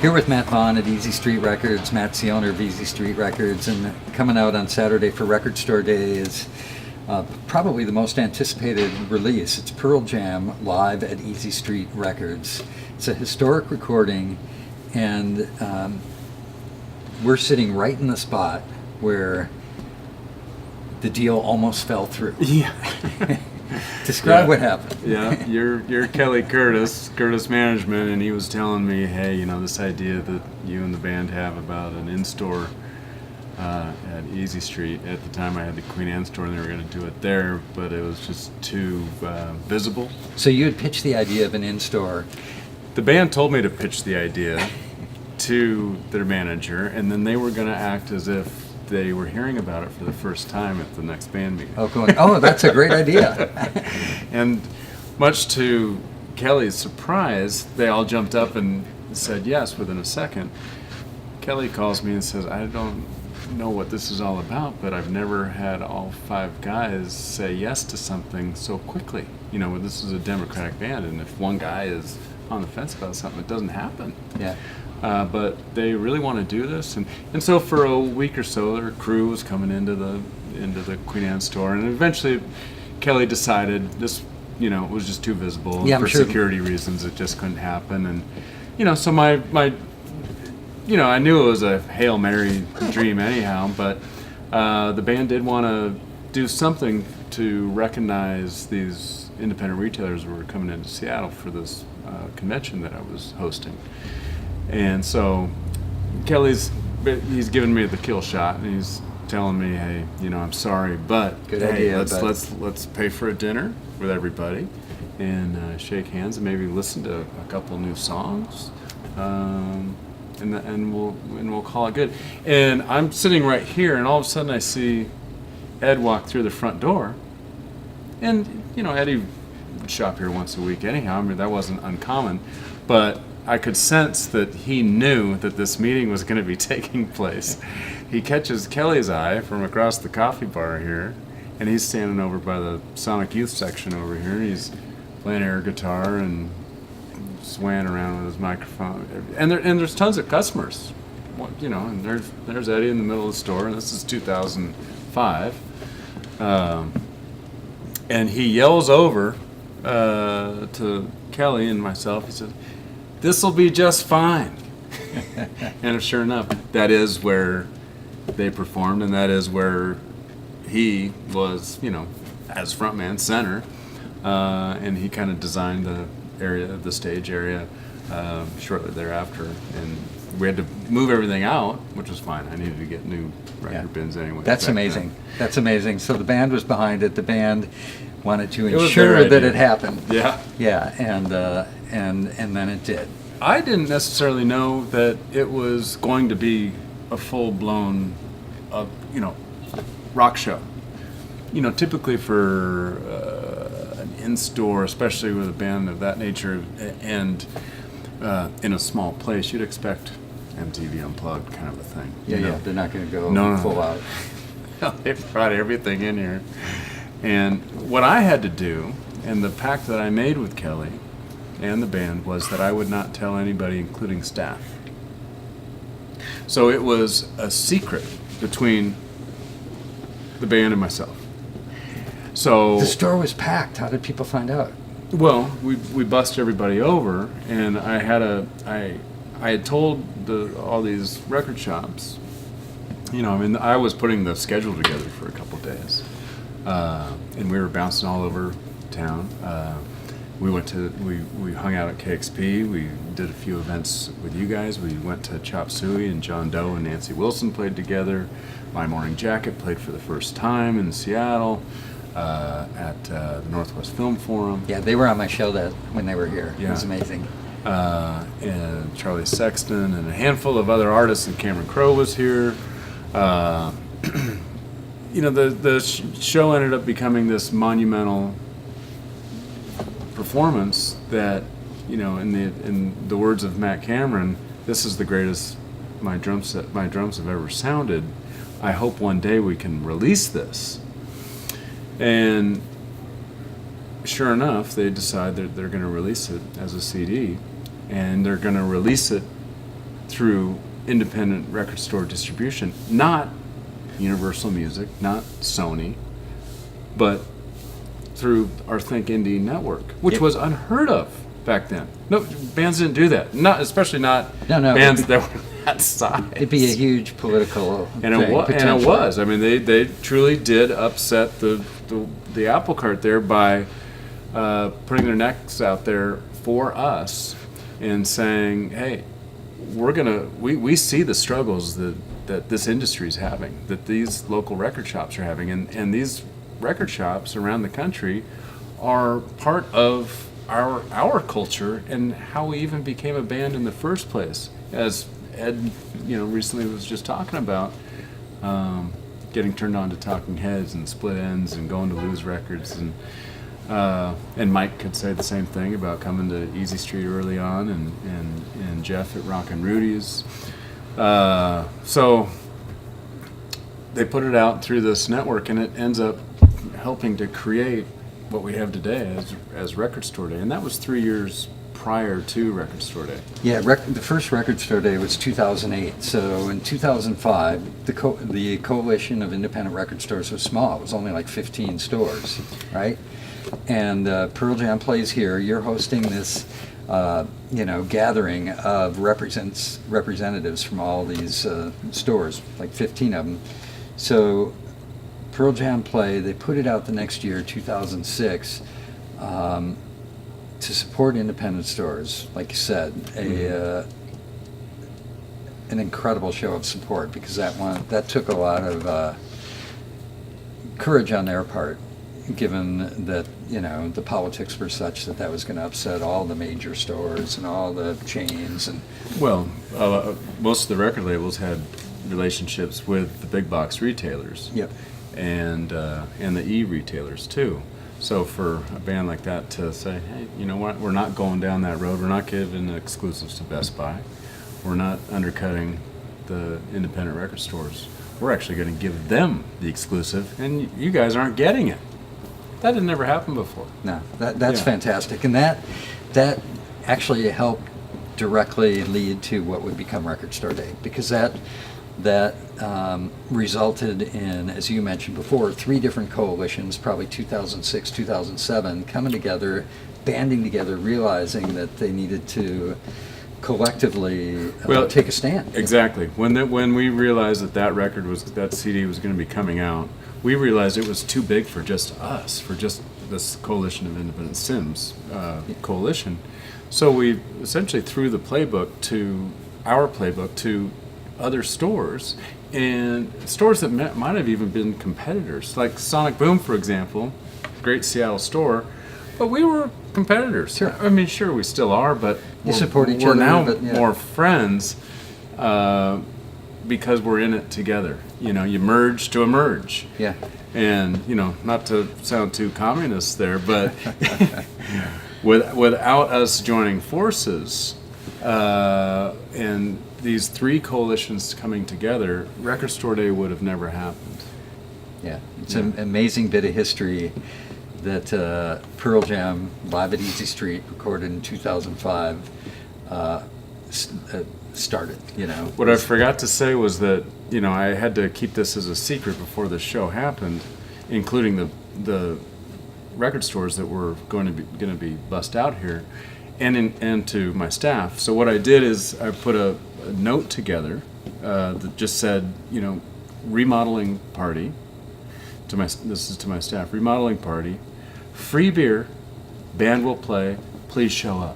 Here with Matt Vaughan at Easy Street Records. Matt's the owner of Easy Street Records, and coming out on Saturday for Record Store Day is probably the most anticipated release. It's Pearl Jam live at Easy Street Records. It's a historic recording, and we're sitting right in the spot where the deal almost fell through. Yeah. Describe what happened. Yeah, you're Kelly Curtis Management, and he was telling me, hey, you know, this idea that you and the band have about an in-store at Easy Street. At the time I had the Queen Anne store and they were going to do it there, but it was just too visible. So you had pitched the idea of an in-store. The band told me to pitch the idea to their manager, and then they were going to act as if they were hearing about it for the first time at the next band meeting. Oh, that's a great idea. And much to Kelly's surprise, they all jumped up and said yes within a second. Kelly calls me and says, I don't know what this is all about, but I've never had all 5 guys say yes to something so quickly. You know, this is a Democratic band, and if one guy is on the fence about something, it doesn't happen. Yeah. But they really want to do this, and so for a week or so, their crew was coming into the Queen Anne store, and eventually Kelly decided this, you know, was just too visible for security reasons. It just couldn't happen, and you know, so my you know, I knew it was a Hail Mary dream anyhow, but the band did want to do something to recognize these independent retailers who were coming into Seattle for this convention that I was hosting. And so he's giving me the kill shot, and he's telling me, hey, you know, I'm sorry, but let's pay for a dinner with everybody and shake hands and maybe listen to a couple new songs, and we'll call it good. And I'm sitting right here, and all of a sudden I see Ed walk through the front door, and you know, Eddie would shop here once a week anyhow. I mean, that wasn't uncommon, but I could sense that he knew that this meeting was going to be taking place. He catches Kelly's eye from across the coffee bar here, and he's standing over by the Sonic Youth section over here. He's playing air guitar and swaying around with his microphone. And there's tons of customers, you know. And there's Eddie in the middle of the store, and this is 2005. And he yells over to Kelly and myself. He says, "This'll be just fine." And sure enough, that is where they performed, and that is where he was, you know, as frontman, center, and he kind of designed the stage area shortly thereafter, and we had to move everything out, which was fine. I needed to get new record bins anyway. That's amazing. That's amazing. So the band was behind it. The band wanted to ensure that it happened. Yeah. Yeah, and then it did. I didn't necessarily know that it was going to be a full-blown, you know, rock show. You know, typically for an in-store, especially with a band of that nature, and in a small place, you'd expect MTV Unplugged kind of a thing. Yeah, they're not going to go full out. They brought everything in here. And what I had to do, and the pact that I made with Kelly and the band, was that I would not tell anybody, including staff. So it was a secret between the band and myself. So the store was packed. How did people find out? Well, we bussed everybody over, and I had told all these record shops, you know, I mean, I was putting the schedule together for a couple of days, and we were bouncing all over town. We hung out at KEXP. We did a few events with you guys. We went to Chop Suey, and John Doe and Nancy Wilson played together. My Morning Jacket played for the first time in Seattle at the Northwest Film Forum. Yeah, they were on my show when they were here. Yeah. It was amazing. And Charlie Sexton and a handful of other artists, and Cameron Crowe was here. You know, the show ended up becoming this monumental performance that, you know, in the words of Matt Cameron, this is the greatest my drums have ever sounded. I hope one day we can release this. And sure enough, they decide that they're going to release it as a CD, and they're going to release it through independent record store distribution, not Universal Music, not Sony, but through our Think Indie network, which was unheard of back then. No, bands didn't do that. Not especially not bands that were that size. It'd be a huge political and thing, it was. I mean, they truly did upset the apple cart there by putting their necks out there for us and saying, hey, we see the struggles that this industry is having, that these local record shops are having, and these record shops around the country are part of our culture and how we even became a band in the first place. As Ed, recently was just talking about, getting turned on to Talking Heads and Split Ends and going to Lose Records, and Mike could say the same thing about coming to Easy Street early on, and Jeff at Rockin' Rudy's. So they put it out through this network, and it ends up helping to create what we have today as Record Store Day, and that was 3 years prior to Record Store Day. Yeah, the first Record Store Day was 2008. So in 2005, the coalition of independent record stores was small. It was only like 15 stores, right? And Pearl Jam plays here. You're hosting this, gathering of representatives from all these stores, like 15 of them. So Pearl Jam play. They put it out the next year, 2006. To support independent stores, like you said, an incredible show of support, because that took a lot of courage on their part, given that the politics were such that was going to upset all the major stores and all the chains. And well, most of the record labels had relationships with the big box retailers. Yep. And the e-retailers too. So for a band like that to say, hey, you know what, we're not going down that road, we're not giving exclusives to Best Buy, we're not undercutting the independent record stores, we're actually going to give them the exclusive, and you guys aren't getting it. That had never happened before. No, that's fantastic. And that actually helped directly lead to what would become Record Store Day, because that resulted in, as you mentioned before, 3 different coalitions, probably 2006, 2007, coming together, banding together, realizing that they needed to collectively take a stand. Exactly. When we realized that CD was going to be coming out, we realized it was too big for just us, for just this coalition of independent Sims coalition. So we essentially threw the our playbook to other stores, and stores that might have even been competitors, like Sonic Boom, for example, great Seattle store, but we were competitors. Sure. I mean, sure, we still are, but you support each we're other. Now but, yeah. more friends because we're in it together. You merge to emerge. Yeah. And not to sound too communist there, but without us joining forces and these 3 coalitions coming together, Record Store Day would have never happened. Yeah, it's an amazing bit of history that Pearl Jam live at Easy Street, recorded in 2005, started. What I forgot to say was that I had to keep this as a secret before the show happened, including the record stores that were going to be bust out here, and to my staff. So what I did is I put a note together that just said, remodeling party. This is to my staff. Remodeling party, free beer, band will play. Please show up.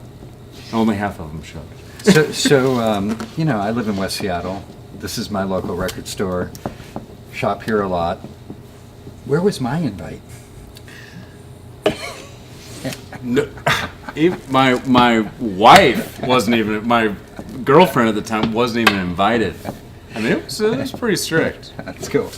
Only half of them showed. So I live in West Seattle. This is my local record store. Shop here a lot. Where was my invite? No, my wife wasn't even, my girlfriend at the time wasn't even invited. I mean, it was pretty strict. That's cool.